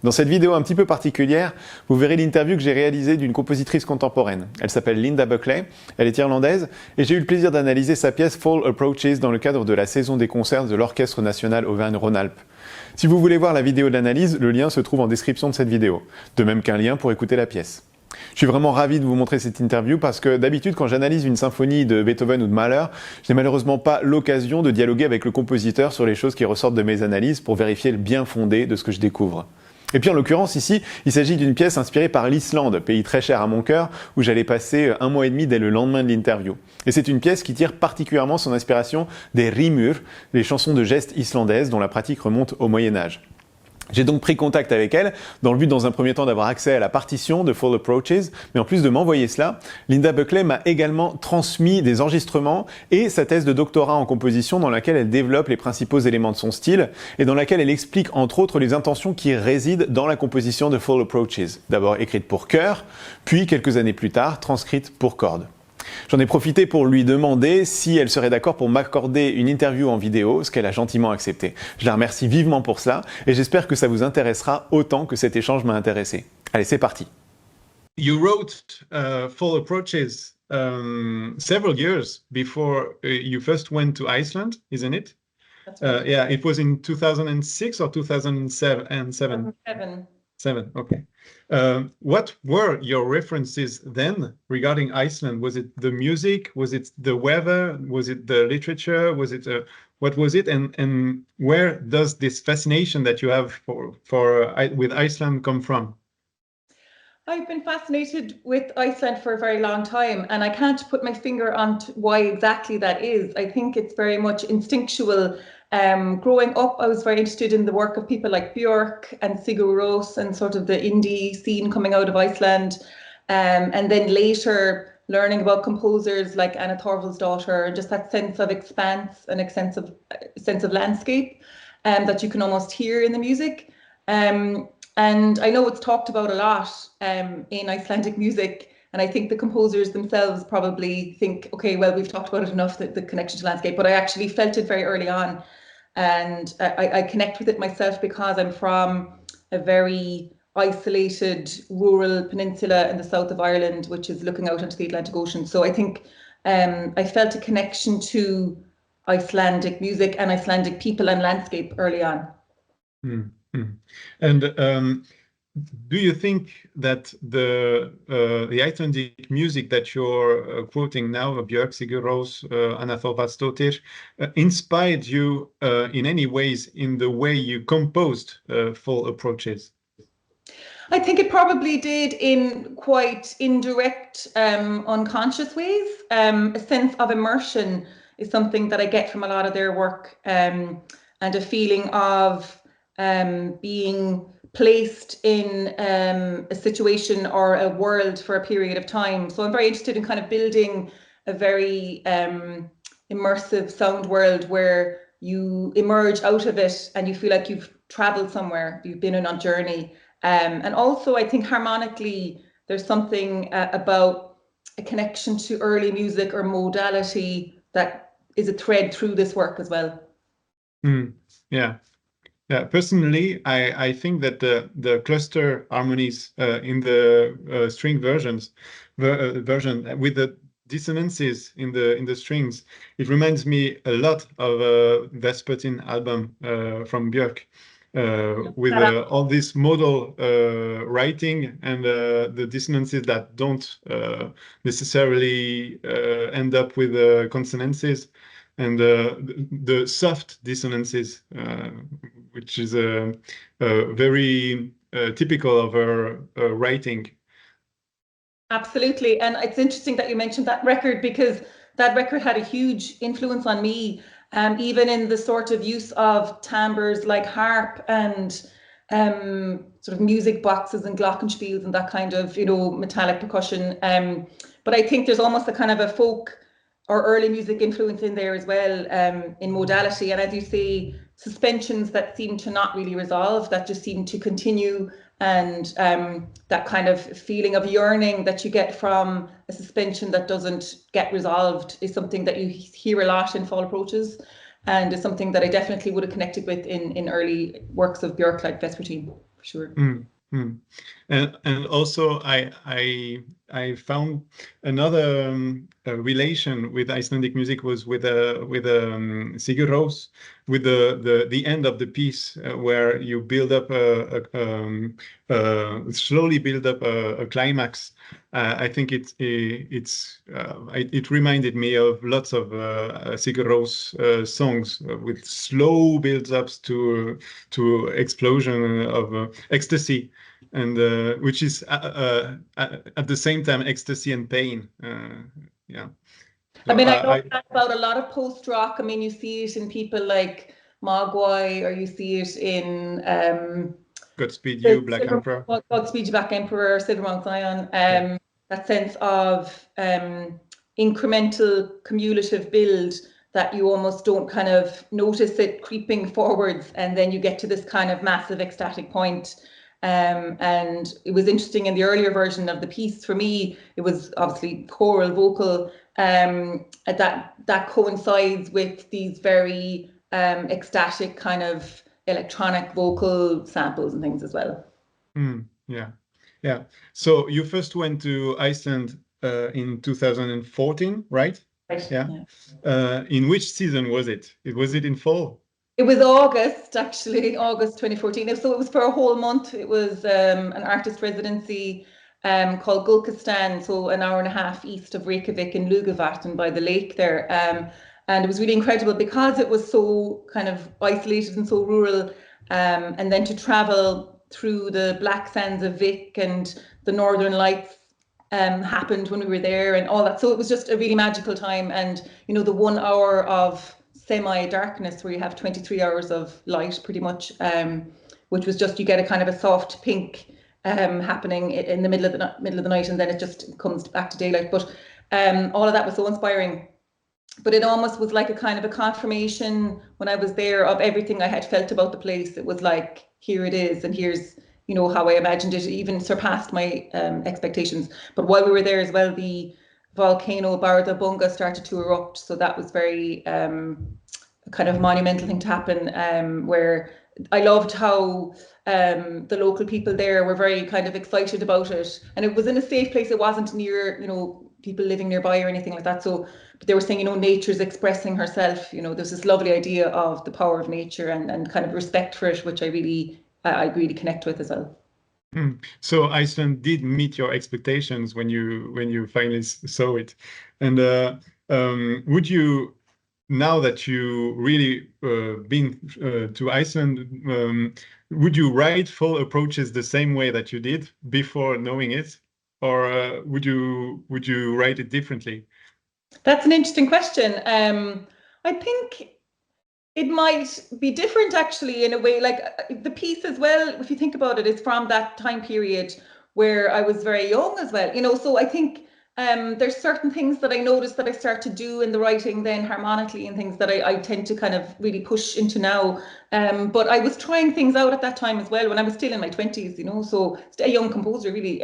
Dans cette vidéo un petit peu particulière, vous verrez l'interview que j'ai réalisée d'une compositrice contemporaine. Elle s'appelle Linda Buckley, elle est irlandaise, et j'ai eu le plaisir d'analyser sa pièce Fall Approaches dans le cadre de la saison des concerts de l'Orchestre National Auvergne Rhône-Alpes. Si vous voulez voir la vidéo d'analyse, le lien se trouve en description de cette vidéo, de même qu'un lien pour écouter la pièce. Je suis vraiment ravi de vous montrer cette interview parce que d'habitude, quand j'analyse une symphonie de Beethoven ou de Mahler, je n'ai malheureusement pas l'occasion de dialoguer avec le compositeur sur les choses qui ressortent de mes analyses pour vérifier le bien fondé de ce que je découvre. Et puis en l'occurrence ici, il s'agit d'une pièce inspirée par l'Islande, pays très cher à mon cœur, où j'allais passer 1 mois et demi dès le lendemain de l'interview. Et c'est une pièce qui tire particulièrement son inspiration des rimur, les chansons de gestes islandaises dont la pratique remonte au Moyen-Âge. J'ai donc pris contact avec elle, dans le but dans un premier temps d'avoir accès à la partition de Fall Approaches, mais en plus de m'envoyer cela, Linda Buckley m'a également transmis des enregistrements et sa thèse de doctorat en composition dans laquelle elle développe les principaux éléments de son style et dans laquelle elle explique entre autres les intentions qui résident dans la composition de Fall Approaches, d'abord écrite pour chœur, puis quelques années plus tard transcrite pour cordes. J'en ai profité pour lui demander si elle serait d'accord pour m'accorder une interview en vidéo, ce qu'elle a gentiment accepté. Je la remercie vivement pour cela et j'espère que ça vous intéressera autant que cet échange m'a intéressé. Allez, c'est parti. You wrote Fall Approaches several years before you first went to Iceland, isn't it? That's right. Yeah, it was in 2006 or 2007? 2007, okay. What were your references then regarding Iceland? Was it the music? Was it the weather? Was it the literature? Was it what was it? And where does this fascination that you have with Iceland come from? I've been fascinated with Iceland for a very long time, and I can't put my finger on why exactly that is. I think it's very much instinctual. Growing up, I was very interested in the work of people like Björk and Sigur Rós and sort of the indie scene coming out of Iceland. And then later learning about composers like Anna Thorvaldsdóttir and just that sense of expanse and a sense of landscape that you can almost hear in the music. And I know it's talked about a lot in Icelandic music. And I think the composers themselves probably think, okay, well, we've talked about it enough, the connection to landscape, but I actually felt it very early on. And I connect with it myself because I'm from a very isolated rural peninsula in the south of Ireland, which is looking out into the Atlantic Ocean. So I think I felt a connection to Icelandic music and Icelandic people and landscape early on. Mm-hmm. And do you think that the Icelandic music that you're quoting now, Björk, Sigur Rós, Anna Þorvaldsdóttir, inspired you in any ways in the way you composed Fall Approaches? I think it probably did in quite indirect, unconscious ways. A sense of immersion is something that I get from a lot of their work, and a feeling of being placed in a situation or a world for a period of time. So I'm very interested in kind of building a very immersive sound world where you emerge out of it and you feel like you've traveled somewhere, you've been on a journey. And also I think harmonically, there's something about a connection to early music or modality that is a thread through this work as well. Yeah. Yeah, personally, I think that the cluster harmonies in the string version with the dissonances in the strings, it reminds me a lot of Vespertine album from Björk, with all this modal writing and the dissonances that don't necessarily end up with consonances. And the soft dissonances, which is very typical of her writing. Absolutely, and it's interesting that you mentioned that record because that record had a huge influence on me, even in the sort of use of timbres like harp and sort of music boxes and glockenspiels and that kind of, metallic percussion. But I think there's almost a kind of a folk or early music influence in there as well, in modality. And as you say, suspensions that seem to not really resolve, that just seem to continue. And that kind of feeling of yearning that you get from a suspension that doesn't get resolved is something that you hear a lot in Fall Approaches. And is something that I definitely would have connected with in early works of Björk like Vespertine. for sure. And also I found another relation with Icelandic music was with Sigur Rós, with the end of the piece where you build up slowly build up a climax. I think it reminded me of lots of Sigur Rós songs with slow build-ups to explosion of ecstasy, and which is at the same time ecstasy and pain. Yeah. I mean, I know that about a lot of post-rock. I mean, you see it in people like Mogwai, or you see it in Godspeed You, Black Emperor. Godspeed You, Black Emperor, Silver Mount Zion. That sense of incremental cumulative build that you almost don't kind of notice it creeping forwards, and then you get to this kind of massive ecstatic point. And it was interesting in the earlier version of the piece. For me, it was obviously choral, vocal, that coincides with these very ecstatic kind of electronic vocal samples and things as well. Yeah. So you first went to Iceland in 2014, right? Right. Yeah. In which season was it? Was it in fall? It was August, actually, August 2014. So it was for a whole month. It was an artist residency called Gulkistan, so an hour and a half east of Reykjavik in Lugavatn by the lake there. And it was really incredible because it was so kind of isolated and so rural. And then to travel through the black sands of Vik, and the Northern Lights happened when we were there and all that. So it was just a really magical time. And, you know, the 1 hour of semi-darkness where you have 23 hours of light pretty much, which was just, you get a kind of a soft pink happening in the middle of the night, and then it just comes back to daylight. But all of that was so inspiring. But it almost was like a kind of a confirmation when I was there of everything I had felt about the place. It was like, here it is, and here's, you know, how I imagined it. It even surpassed my expectations. But while we were there as well, the volcano Barda Bunga started to erupt. So that was very kind of monumental thing to happen, where I loved how the local people there were very kind of excited about it. And it was in a safe place. It wasn't near, you know, people living nearby or anything like that. So, but they were saying, you know, nature's expressing herself. You know, there's this lovely idea of the power of nature and kind of respect for it, which I really connect with as well. So Iceland did meet your expectations when you finally saw it. And would you, now that you really been to Iceland, would you write Full Approaches the same way that you did before knowing it, or would you write it differently? That's an interesting question. I think it might be different actually in a way. Like the piece as well, if you think about it, is from that time period where I was very young as well. You know, so I think there's certain things that I noticed that I start to do in the writing then harmonically, and things that I tend to kind of really push into now. But I was trying things out at that time as well, when I was still in my 20s, you know, so a young composer really.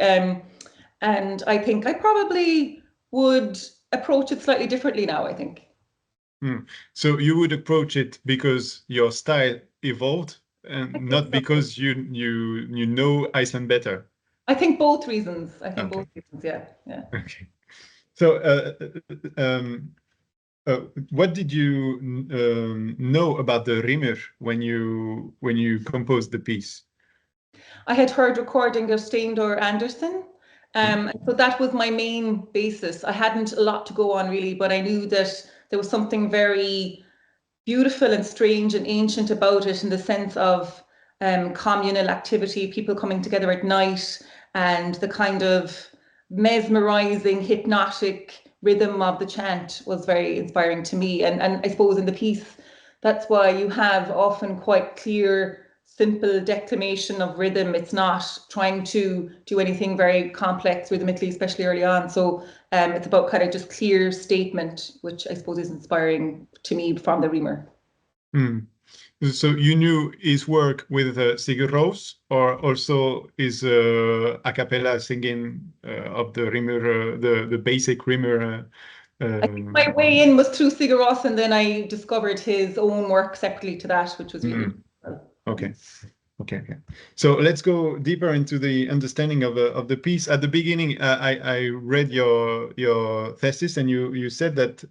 And I think I probably would approach it slightly differently now, I think. So you would approach it because your style evolved, and not because you know Iceland better? I think both reasons. Both reasons, yeah. Okay. So what did you know about the rimmer when you composed the piece? I had heard recording of Steindor Andersen. So that was my main basis. I hadn't a lot to go on really, but I knew that there was something very beautiful and strange and ancient about it, in the sense of communal activity, people coming together at night, and the kind of mesmerizing, hypnotic rhythm of the chant was very inspiring to me. And I suppose in the piece, that's why you have often quite clear, simple declamation of rhythm. It's not trying to do anything very complex rhythmically, especially early on. So it's about kind of just clear statement, which I suppose is inspiring to me from the Rimmer. So you knew his work with Sigur Rós, or also his a cappella singing of the Rimmer, the basic Rimmer? I think my way in was through Sigur Rós, and then I discovered his own work separately to that, which was really okay. Okay. So let's go deeper into the understanding of the piece. At the beginning, I read your thesis, and you said that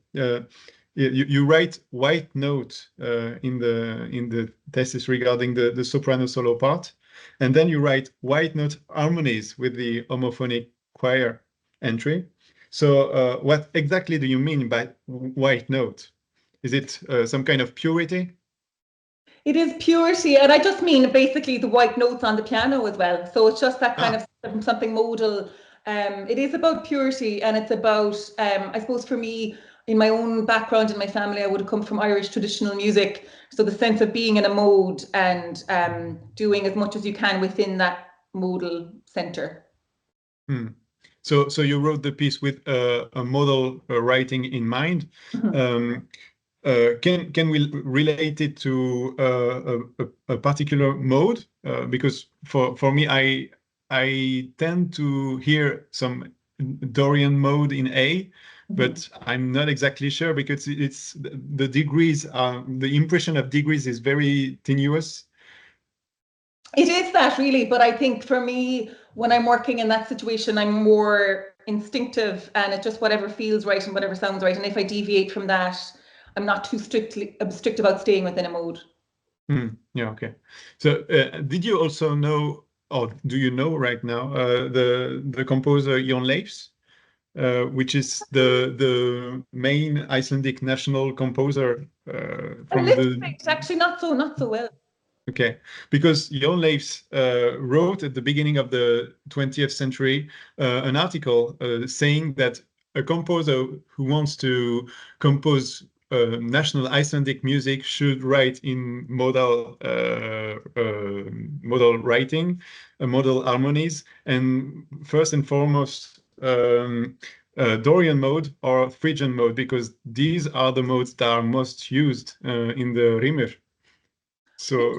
you write white note in the thesis regarding the soprano solo part, and then you write white note harmonies with the homophonic choir entry. So what exactly do you mean by white note? Is it some kind of purity? It is purity, and I just mean basically the white notes on the piano as well. So it's just that kind of something modal. It is about purity, and it's about, I suppose for me, in my own background in my family, I would have come from Irish traditional music. So the sense of being in a mode and doing as much as you can within that modal center. So you wrote the piece with a modal writing in mind. Can we relate it to a particular mode? Because for me, I tend to hear some Dorian mode in A, but I'm not exactly sure because it's the degrees. The impression of degrees is very tenuous. It is that really, but I think for me, when I'm working in that situation, I'm more instinctive, and it's just whatever feels right and whatever sounds right. And if I deviate from that, I'm not too strict about staying within a mode. Yeah, okay. So did you also know, or do you know right now, the composer Jon Leifs, which is the main Icelandic national composer from the... Actually, not so well. Okay, because Jon Leifs wrote at the beginning of the 20th century an article saying that a composer who wants to compose national Icelandic music should write in modal writing, modal harmonies, and first and foremost Dorian mode or Phrygian mode, because these are the modes that are most used in the Rimmer. So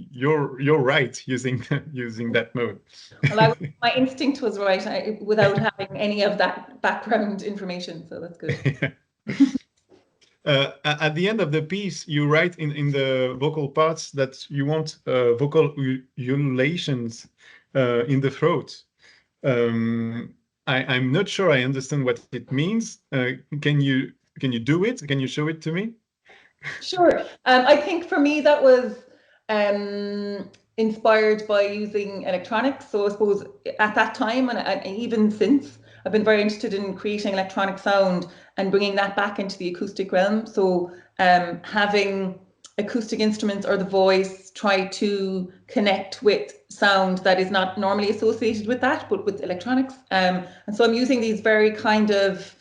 you're right using that mode. Well, my instinct was right without having any of that background information, so that's good. At the end of the piece, you write in the vocal parts that you want vocal ululations in the throat. I'm not sure I understand what it means. Can you do it? Can you show it to me? Sure. I think for me that was inspired by using electronics. So I suppose at that time and even since, I've been very interested in creating electronic sound and bringing that back into the acoustic realm. So having acoustic instruments or the voice try to connect with sound that is not normally associated with that, but with electronics. And so I'm using these very kind of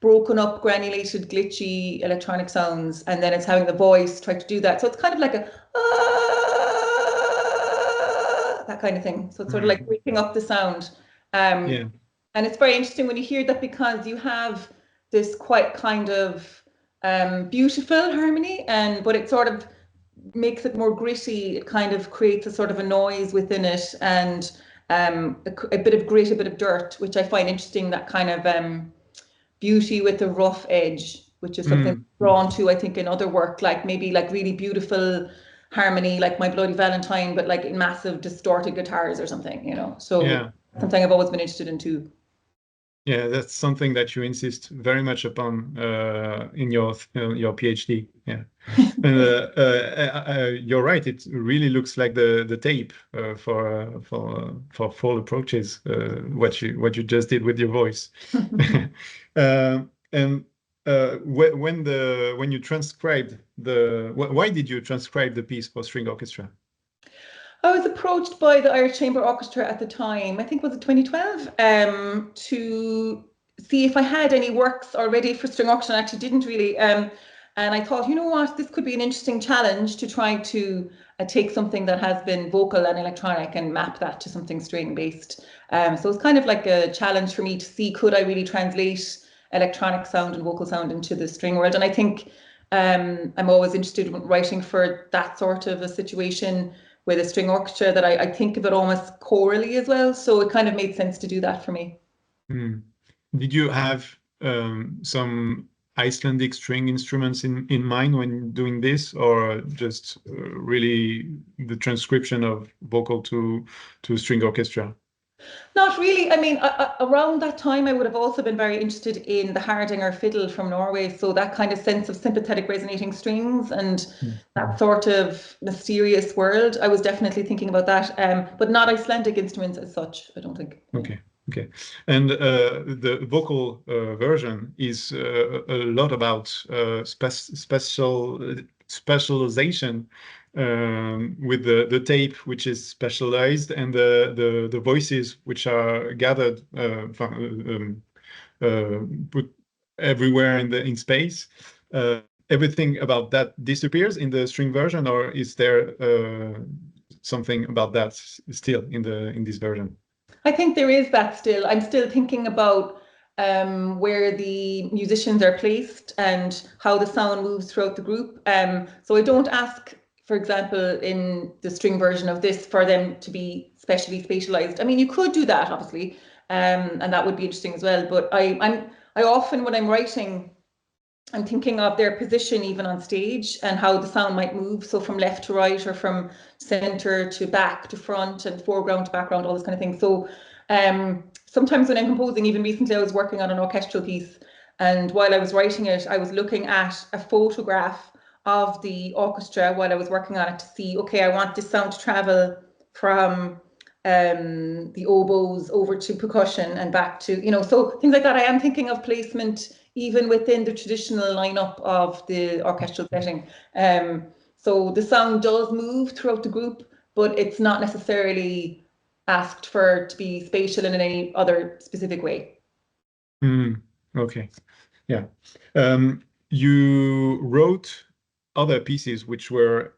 broken up, granulated, glitchy electronic sounds, and then it's having the voice try to do that. So it's kind of like a that kind of thing. So it's sort of like breaking up the sound. Yeah. And it's very interesting when you hear that, because you have this quite kind of beautiful harmony, but it sort of makes it more gritty. It kind of creates a sort of a noise within it, and a bit of grit, a bit of dirt, which I find interesting, that kind of beauty with a rough edge, which is something drawn to, I think, in other work, like maybe like really beautiful harmony, like My Bloody Valentine, but like in massive distorted guitars or something, you know. So yeah. Something I've always been interested in too. Yeah, that's something that you insist very much upon in your PhD. Yeah, and you're right. It really looks like the tape for full approaches. What you just did with your voice, and when you transcribed why did you transcribe the piece for string orchestra? I was approached by the Irish Chamber Orchestra at the time, I think was it 2012, to see if I had any works already for string orchestra. I actually didn't really. And I thought, you know what, this could be an interesting challenge to try to take something that has been vocal and electronic and map that to something string based. So it's kind of like a challenge for me to see, could I really translate electronic sound and vocal sound into the string world? And I think I'm always interested in writing for that sort of a situation with a string orchestra, that I think of it almost chorally as well. So it kind of made sense to do that for me. Did you have some Icelandic string instruments in mind when doing this, or just really the transcription of vocal to string orchestra? Not really. I mean, around that time, I would have also been very interested in the Hardanger fiddle from Norway. So that kind of sense of sympathetic resonating strings and that sort of mysterious world. I was definitely thinking about that, but not Icelandic instruments as such, I don't think. Okay. Okay, and the vocal version is a lot about specialization with the tape, which is specialized, and the voices which are gathered put everywhere in space. Everything about that disappears in the string version, or is there something about that still in this version? I think there is that still. I'm still thinking about where the musicians are placed and how the sound moves throughout the group. So I don't ask, for example, in the string version of this, for them to be specially spatialized. I mean, you could do that, obviously, and that would be interesting as well. But I often, when I'm writing, I'm thinking of their position even on stage and how the sound might move. So from left to right, or from center to back to front, and foreground to background, all this kind of thing. So sometimes when I'm composing, even recently I was working on an orchestral piece, and while I was writing it, I was looking at a photograph of the orchestra while I was working on it to see, okay, I want this sound to travel from the oboes over to percussion and back to, so things like that. I am thinking of placement even within the traditional lineup of the orchestral setting. So the sound does move throughout the group, but it's not necessarily asked for to be spatial in any other specific way. Okay, yeah. You wrote other pieces which were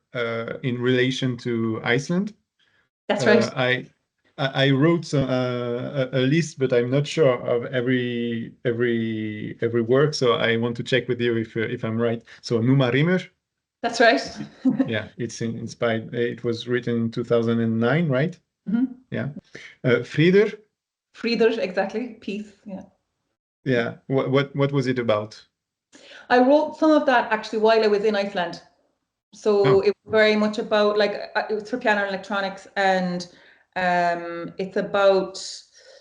in relation to Iceland. That's right. I wrote a list, but I'm not sure of every work. So I want to check with you if I'm right. So Numa Rimmer. That's right. Yeah, it's inspired. It was written in 2009, right? Yeah. Frieder. Frieder, exactly. Peace. Yeah. Yeah. What was it about? I wrote some of that actually while I was in Iceland. So it was very much about, like, it was for piano and electronics, and it's about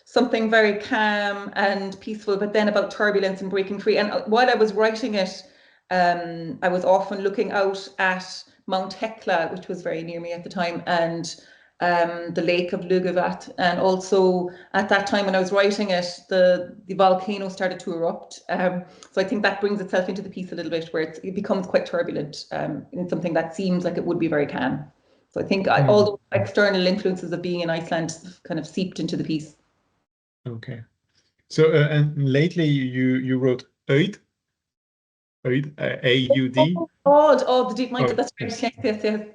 something very calm and peaceful, but then about turbulence and breaking free. And while I was writing it, I was often looking out at Mount Hekla, which was very near me at the time, and the lake of Lugavat. And also at that time when I was writing it, the volcano started to erupt. So I think that brings itself into the piece a little bit, where it becomes quite turbulent in something that seems like it would be very calm. So I think all those external influences of being in Iceland kind of seeped into the piece. Okay. So and lately you wrote Aud. A-U-D. Oh, the deep minded. Oh, That's right. Yes.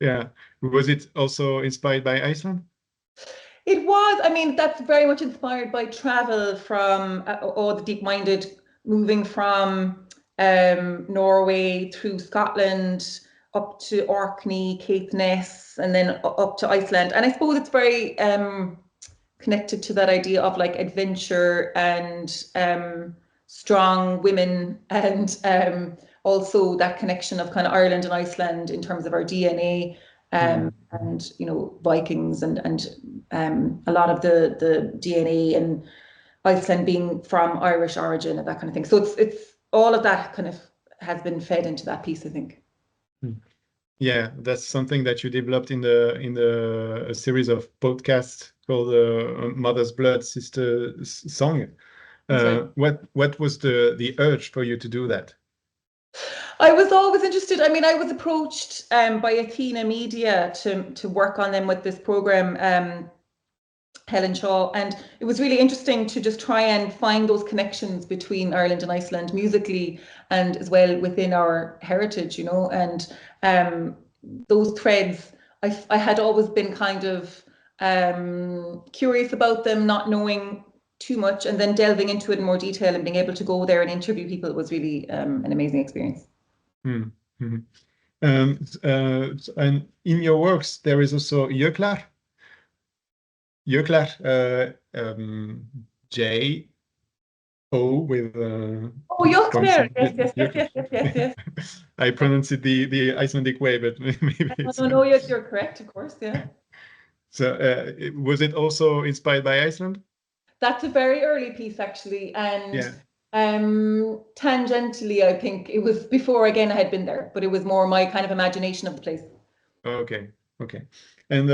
yeah. Was it also inspired by Iceland? It was. I mean, that's very much inspired by travel from the deep-minded, moving from Norway through Scotland up to Orkney, Caithness, and then up to Iceland. And I suppose it's very connected to that idea of like adventure and strong women, and also that connection of kind of Ireland and Iceland in terms of our DNA. And Vikings and a lot of the DNA in Iceland being from Irish origin and that kind of thing. So it's all of that kind of has been fed into that piece, I think. Yeah, that's something that you developed in a series of podcasts called Mother's Blood, Sister Song. What was the urge for you to do that? I was always interested. I mean, I was approached by Athena Media to work on them with this program, Helen Shaw, and it was really interesting to just try and find those connections between Ireland and Iceland musically, and as well within our heritage, and those threads. I had always been kind of curious about them, not knowing too much, and then delving into it in more detail and being able to go there and interview people was really an amazing experience. Mm-hmm. And in your works, there is also Jöklar. Jöklar, J O with Oh, Jokter. points. Yes. I pronounce it the Icelandic way, but maybe it's No, you're correct, of course, yeah. so. Was it also inspired by Iceland? That's a very early piece, actually, and Yeah. tangentially, I think it was before again I had been there, but it was more my kind of imagination of the place. Okay. And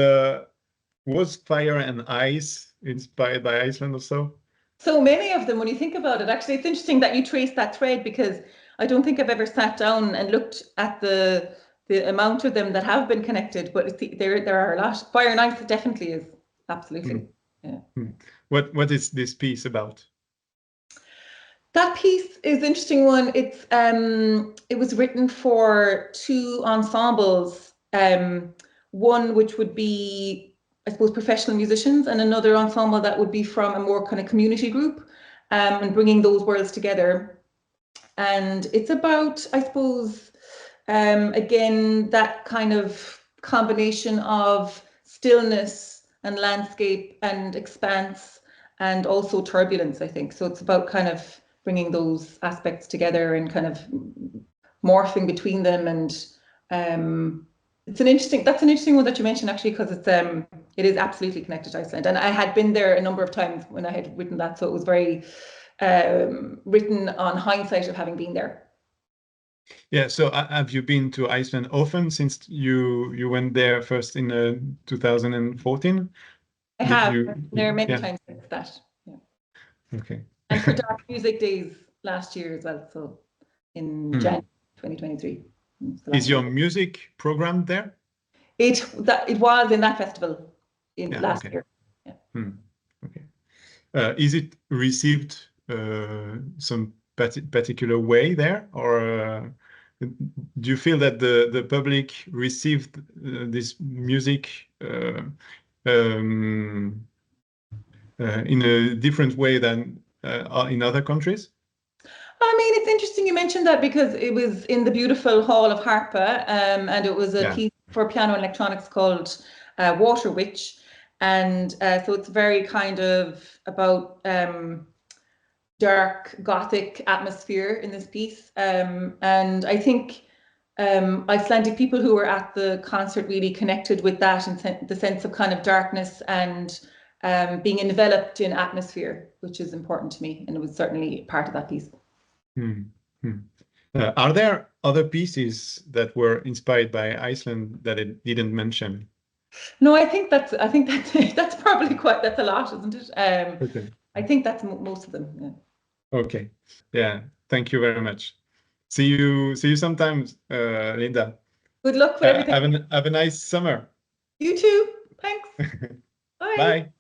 was Fire and Ice inspired by Iceland also? So many of them, when you think about it, actually, it's interesting that you trace that thread, because I don't think I've ever sat down and looked at the amount of them that have been connected, but there are a lot. Fire and Ice definitely is, absolutely. Yeah. What is this piece about? That piece is an interesting one. It was written for two ensembles. One which would be, I suppose, professional musicians, and another ensemble that would be from a more kind of community group, and bringing those worlds together. And it's about, I suppose, again, that kind of combination of stillness and landscape and expanse, and also turbulence, I think. So it's about kind of bringing those aspects together and kind of morphing between them. And that's an interesting one that you mentioned, actually, because it is absolutely connected to Iceland. And I had been there a number of times when I had written that, so it was very written on hindsight of having been there. Yeah, so have you been to Iceland often since you went there first in 2014? I have. There are many times since that. Yeah. Okay. And for Dark Music Days last year as well, so in January 2023. Is your music programmed there? It was in that festival last year. Yeah. Okay. Is it received some particular way there, or do you feel that the public received this music in a different way than in other countries? I mean, it's interesting you mentioned that, because it was in the beautiful Hall of Harpa, and it was a piece for piano and electronics called Water Witch. And so it's very kind of about dark Gothic atmosphere in this piece. And I think Icelandic people who were at the concert really connected with that, and the sense of kind of darkness and being enveloped in atmosphere, which is important to me. And it was certainly part of that piece. Are there other pieces that were inspired by Iceland that it didn't mention? No, I think that's probably that's a lot, isn't it? Okay. I think that's most of them. Yeah. Okay. Yeah. Thank you very much. See you sometimes, Linda. Good luck with everything. Have a nice summer. You too. Thanks. Bye. Bye.